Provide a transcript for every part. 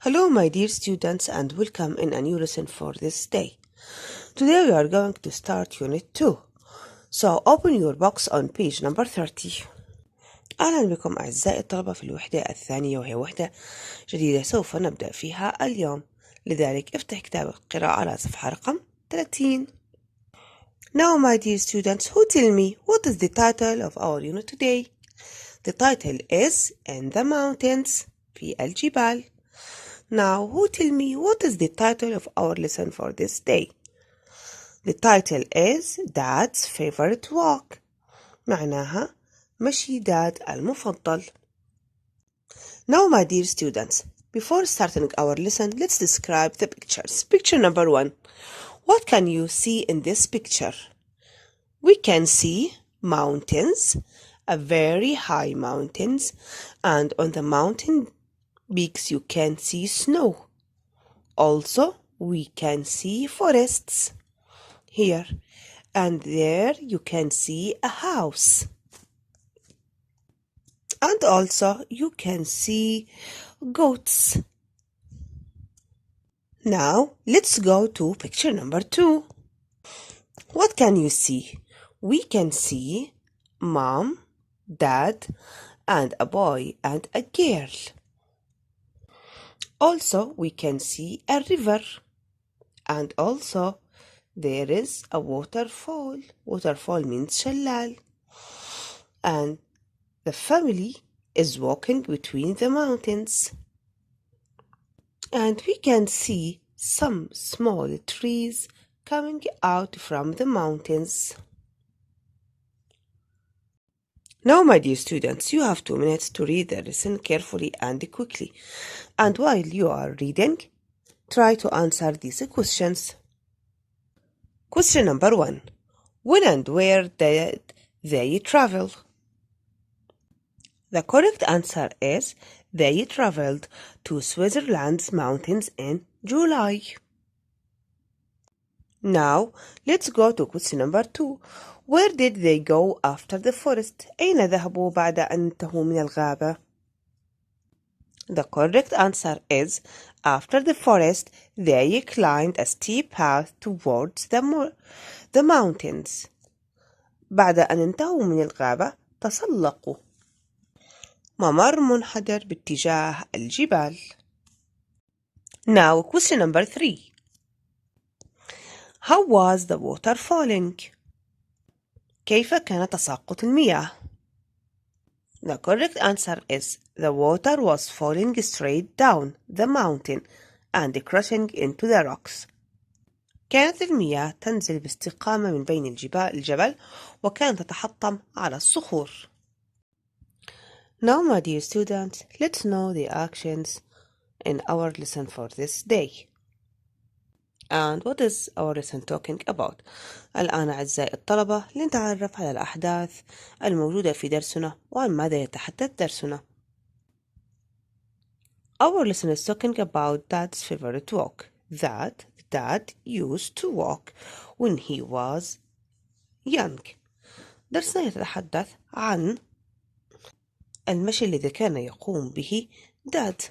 Hello, my dear students, and welcome in a new lesson for this day. Today we are going to start Unit 2. So open your box on page number 30. أهلا بكم أعزائي الطلبة في الوحدة الثانية، وهي وحدة جديدة سوف نبدأ فيها اليوم. لذلك افتح كتاب القراءة على صفحة رقم 30. Now, my dear students, who tell me what is the title of our unit today? The title is In the Mountains, في الجبال. Now, who tell me what is the title of our lesson for this day? The title is Dad's Favorite Walk. معناها مشي داد المفضل. Now, my dear students, before starting our lesson, let's describe the pictures. Picture number 1. What can you see in this picture? We can see mountains, a very high mountains, and on the mountain peaks you can see snow. Also, we can see forests. Here and there you can see a house. And also you can see goats. Now, let's go to picture number 2. What can you see? We can see mom, dad, and a boy and a girl. Also, we can see a river, and also there is a waterfall. Waterfall means شلال. And the family is walking between the mountains. And we can see some small trees coming out from the mountains. Now, my dear students, you have 2 minutes to read the lesson carefully and quickly. And while you are reading, try to answer these questions. Question number 1. When and where did they travel? The correct answer is they traveled to Switzerland's mountains in July. Now, let's go to question number 2. Where did they go after the forest? أين ذهبوا بعد أن انتهوا من الغابة? The correct answer is after the forest, they climbed a steep path towards the mountains. بعد أن انتهوا من الغابة تسلقوا ممر منحدر باتجاه الجبال. Now, question number 3. How was the water falling? كيف كان تساقط المياه؟ The correct answer is the water was falling straight down the mountain and crashing into the rocks. كانت المياه تنزل باستقامة من بين الجبل وكانت تتحطم على الصخور. Now, my dear students, let's know the actions in our lesson for this day. And what is our lesson talking about? الآن أعزائي الطلبة لنتعرف على الأحداث الموجودة في درسنا وعن ماذا يتحدث درسنا. Our lesson is talking about Dad's favorite walk that Dad used to walk when he was young. درسنا يتحدث عن المشي الذي كان يقوم به Dad.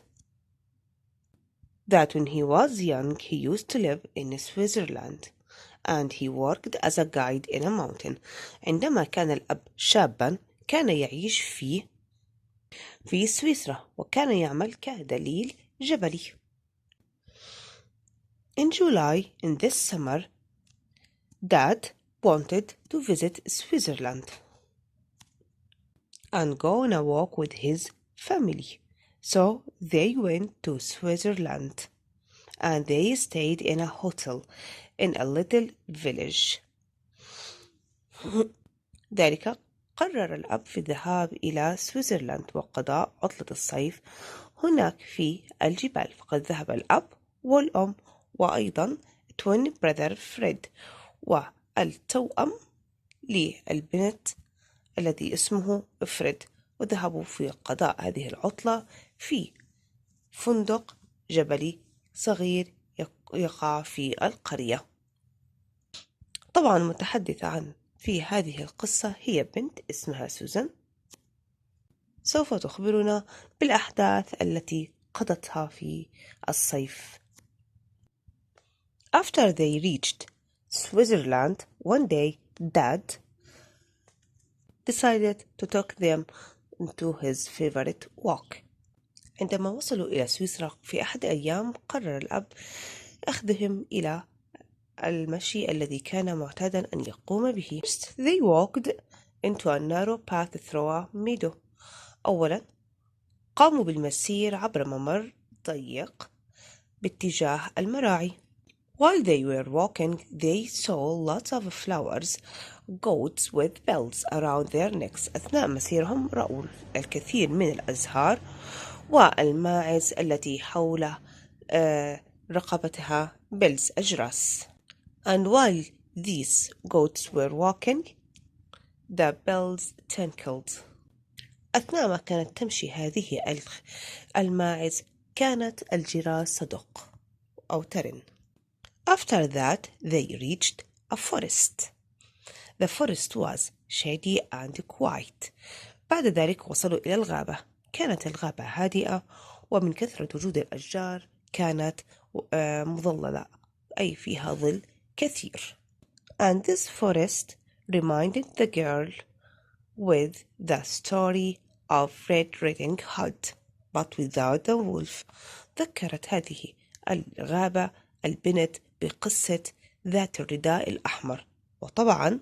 That when he was young, he used to live in Switzerland and he worked as a guide in a mountain. عندما كان الأب شابا كان يعيش في سويسرا وكان يعمل كدليل جبلي. In July, in this summer, Dad wanted to visit Switzerland and go on a walk with his family. So they went to Switzerland and they stayed in a hotel in a little village. ذلك قرر الأب في الذهاب إلى سويسرلاند وقضاء عطلة الصيف هناك في الجبال. فقد ذهب الأب والأم وأيضا twin brother فريد والتوأم للبنت الذي اسمه فريد، وذهبوا في قضاء هذه العطلة في فندق جبلي صغير يقع في القرية. طبعا المتحدثة عن في هذه القصة هي بنت اسمها سوزان، سوف تخبرنا بالأحداث التي قضتها في الصيف. After they reached Switzerland, one day Dad decided to take them into his favorite walk. عندما وصلوا إلى سويسرا في أحد الأيام قرر الأب أخذهم إلى المشي الذي كان معتادا أن يقوم به. They walked into a narrow path through a meadow. أولا قاموا بالمسير عبر ممر ضيق باتجاه المراعي. While they were walking, they saw lots of flowers, goats with bells around their necks. أثناء مسيرهم رأوا الكثير من الأزهار والماعز التي حول رقبتها bells أجراس. And while these goats were walking, the bells tinkled. أثناء ما كانت تمشي هذه الماعز كانت الجراس تدق أو ترن. After that, they reached a forest. The forest was shady and quiet. بعد ذلك وصلوا إلى الغابة. كانت الغابة هادئة ومن كثرة وجود الأشجار كانت مظللة أي فيها ظل كثير. And this forest reminded the girl with the story of Red Riding Hood, but without the wolf. ذكرت هذه الغابة البنت بقصة ذات الرداء الأحمر، وطبعا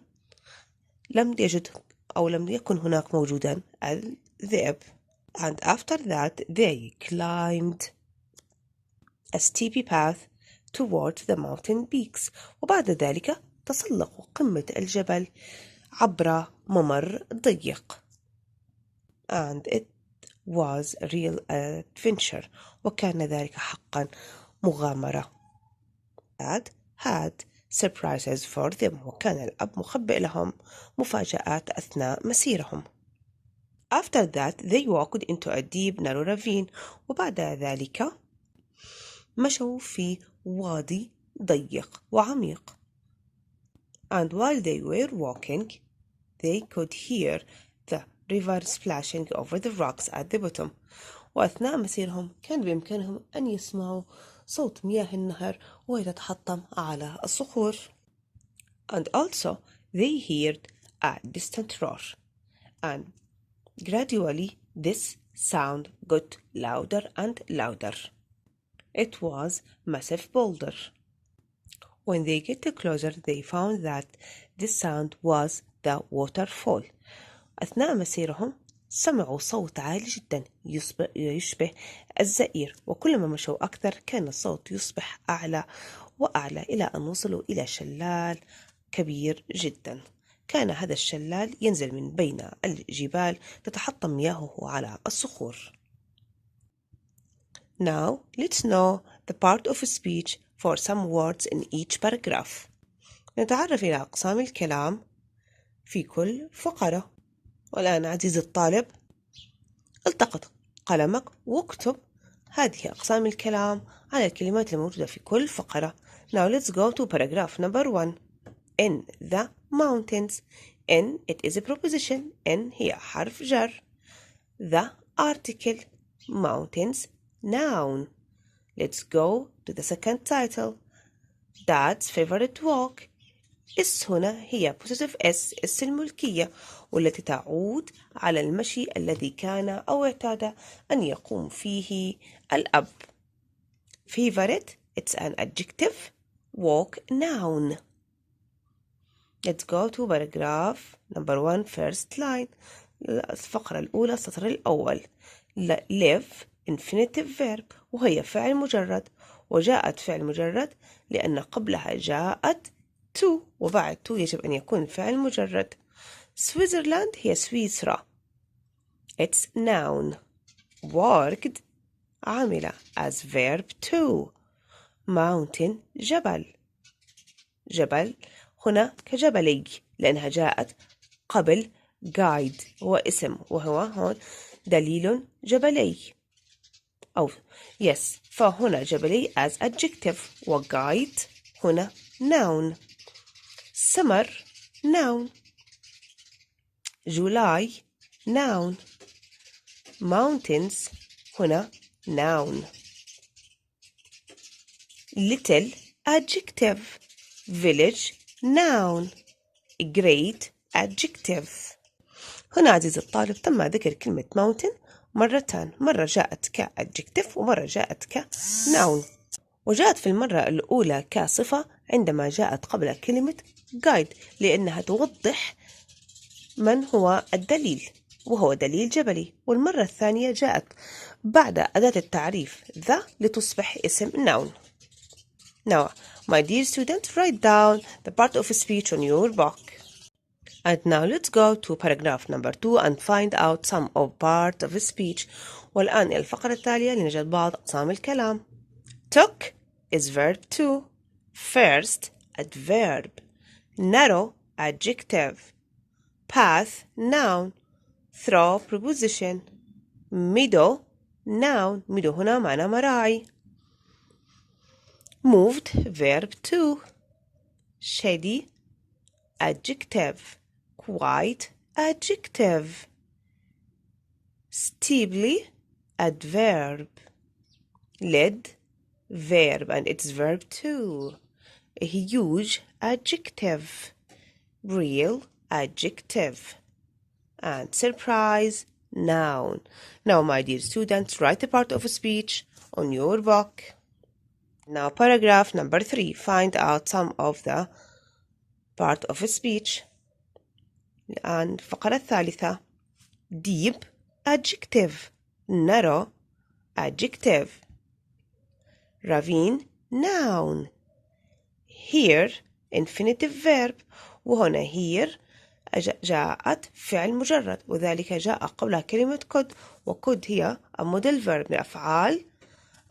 لم يكن هناك موجودا الذئب. And after that they climbed a steep path toward the mountain peaks. وبعد ذلك تسلقوا قمة الجبل عبر ممر ضيق. And it was a real adventure. وكان ذلك حقا مغامرة. Dad had surprises for them. وكان الأب مخبئ لهم مفاجآت أثناء مسيرهم. After that they walked into a deep narrow ravine. وبعد ذلك مشوا في وادي ضيق وعميق. And while they were walking, they could hear the river splashing over the rocks at the bottom. وأثناء مسيرهم كان بإمكانهم أن يسمعوا صوت مياه النهر وهي تتحطم على الصخور. And also they heard a distant roar. And gradually this sound got louder and louder. It was massive boulder. When they get closer they found that this sound was the waterfall. أثناء مسيرهم سمعوا صوت عالي جدا يشبه الزئير، وكلما مشوا أكثر كان الصوت يصبح أعلى وأعلى إلى أن وصلوا إلى شلال كبير جدا. كان هذا الشلال ينزل من بين الجبال تتحطم مياهه على الصخور. Now let's know the part of speech for some words in each paragraph. نتعرف إلى أقسام الكلام في كل فقرة. والآن عزيزي الطالب التقط قلمك واكتب هذه أقسام الكلام على الكلمات الموجودة في كل فقرة. Now let's go to paragraph number 1. In the mountains. In it is a preposition. In هي حرف جر. The article. Mountains noun. Let's go to the second title. Dad's favorite walk. اس هنا هي possessive اس الملكية والتي تعود على المشي الذي كان أو اعتاد أن يقوم فيه الأب. Favorite it's an adjective. Walk noun. Let's go to paragraph number 1 first line. الفقرة الأولى السطر الأول. Live infinitive verb وهي فعل مجرد، وجاءت فعل مجرد لأن قبلها جاءت to وبعد to يجب أن يكون فعل مجرد. Switzerland هي سويسرا. It's noun. Worked عمل as verb to. Mountain جبل. جبل هنا كجبلي لأنها جاءت قبل guide هو اسم وهو هون دليل جبلي أو yes فهنا جبلي as adjective وguide هنا noun. Summer noun. July noun. Mountains هنا noun. Little, adjective. Village, noun. Great, adjective. هنا عزيزي الطالب تم ذكر كلمة mountain مرتان، مرة جاءت كadjective ومرة جاءت كnoun، وجاءت في المرة الأولى كصفة عندما جاءت قبل كلمة guide لأنها توضح من هو الدليل وهو دليل جبلي، والمرة الثانية جاءت بعد أداة التعريف the لتصبح اسم noun. Now, my dear students, write down the part of a speech on your book. And now let's go to paragraph number 2 and find out some of part of a speech. والآن إلى الفقرة التالية لنجد بعض أقسام الكلام. Took is verb 2. First, adverb. Narrow, adjective. Path, noun. Throw, preposition. Meadow, noun. meadow هنا معنى مراعي. Moved, verb 2. Shady, adjective. Quite, adjective. Steeply, adverb. Led, verb, and it's verb 2. Huge, adjective. Real, adjective. And surprise, noun. Now, my dear students, write a part of a speech on your book. Now, paragraph number 3. Find out some of the part of a speech. الآن الفقرة الثالثة. Deep, adjective. Narrow, adjective. Ravine, noun. Here, infinitive verb. وهنا here جاءت فعل مجرد وذلك جاء قبلها كلمة could، وcould هي model verb من الأفعال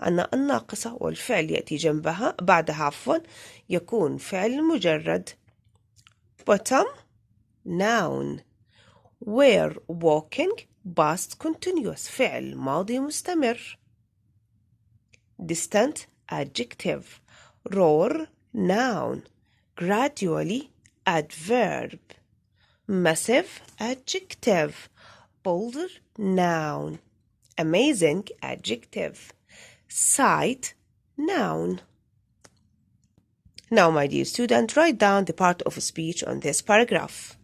الناقصة، والفعل يأتي جنبها بعدها يكون فعل مجرد. Bottom, noun. Were walking, past continuous فعل ماضي مستمر. Distant, adjective. Roar, noun. Gradually, adverb. Massive, adjective. Boulder, noun. Amazing, adjective. Sight, noun. Now, my dear student, write down the part of a speech on this paragraph.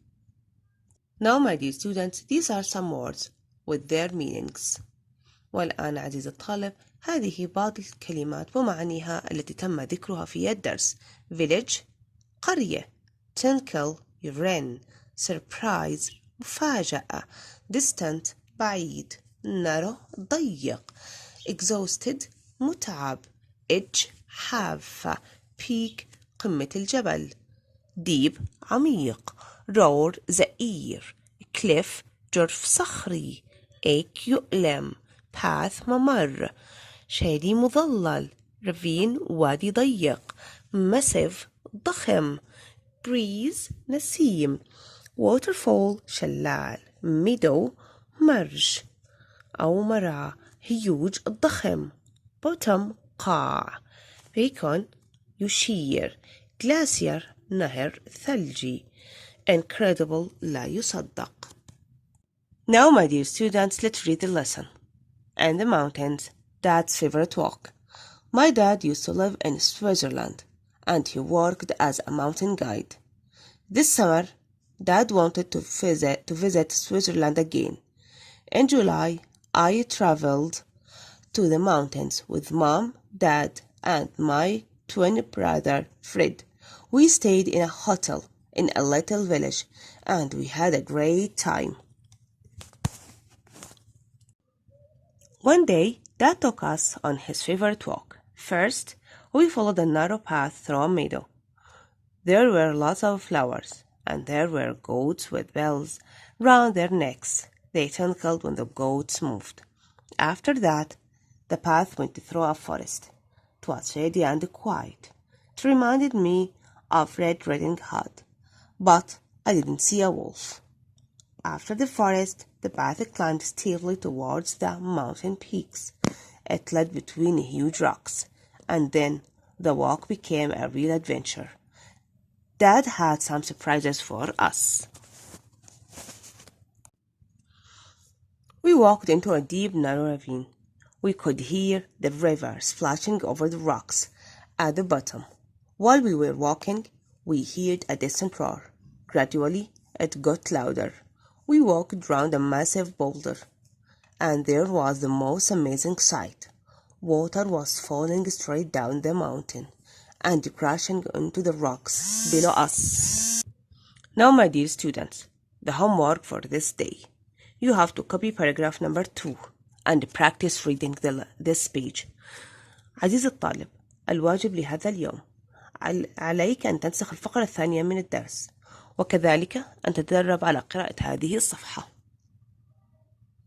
Now, my dear students, these are some words with their meanings. والآن عزيزي الطالب هذه بعض الكلمات ومعانيها التي تم ذكرها في الدرس. Village، قرية. Tinkle، يرن. Surprise، مفاجأة. Distant، بعيد. Narrow، ضيق. Exhausted، متعب. Edge، حافة. Peak، قمة الجبل. Deep، عميق. Roar، زئير. Cliff، جرف صخري. Ache، يؤلم. Path، ممر. Shady، مظلل. Ravine، وادي ضيق. Massive، ضخم. Breeze، نسيم. Waterfall، شلال. Meadow، مرج أو مرعى. Huge، ضخم. Bottom، قاع. Beacon، يشير. Glacier، نهر ثلجي. Incredible، لا يصدق. Now, my dear students, let's read the lesson. In the mountains, Dad's favorite walk. My dad used to live in Switzerland, and he worked as a mountain guide. This summer, Dad wanted to visit Switzerland again. In July, I traveled to the mountains with Mom, Dad, and my twin brother, Fred. We stayed in a hotel in a little village, and we had a great time. One day, Dad took us on his favorite walk. First, we followed a narrow path through a meadow. There were lots of flowers, and there were goats with bells round their necks. They tinkled when the goats moved. After that, the path went through a forest. It was shady and quiet. It reminded me of Red Riding Hood, but I didn't see a wolf. After the forest, the path climbed steeply towards the mountain peaks. It led between huge rocks, and then the walk became a real adventure. Dad had some surprises for us. We walked into a deep, narrow ravine. We could hear the river splashing over the rocks at the bottom. While we were walking, we heard a distant roar. Gradually, it got louder. We walked round a massive boulder, and there was the most amazing sight. Water was falling straight down the mountain and crashing into the rocks below us. Now, my dear students, the homework for this day. You have to copy paragraph number 2 and practice reading this page. عزيزي الطالب، الواجب لهذا اليوم عليك أن تنسخ الفقرة الثانية من الدرس، وكذلك أن تتدرب على قراءة هذه الصفحة.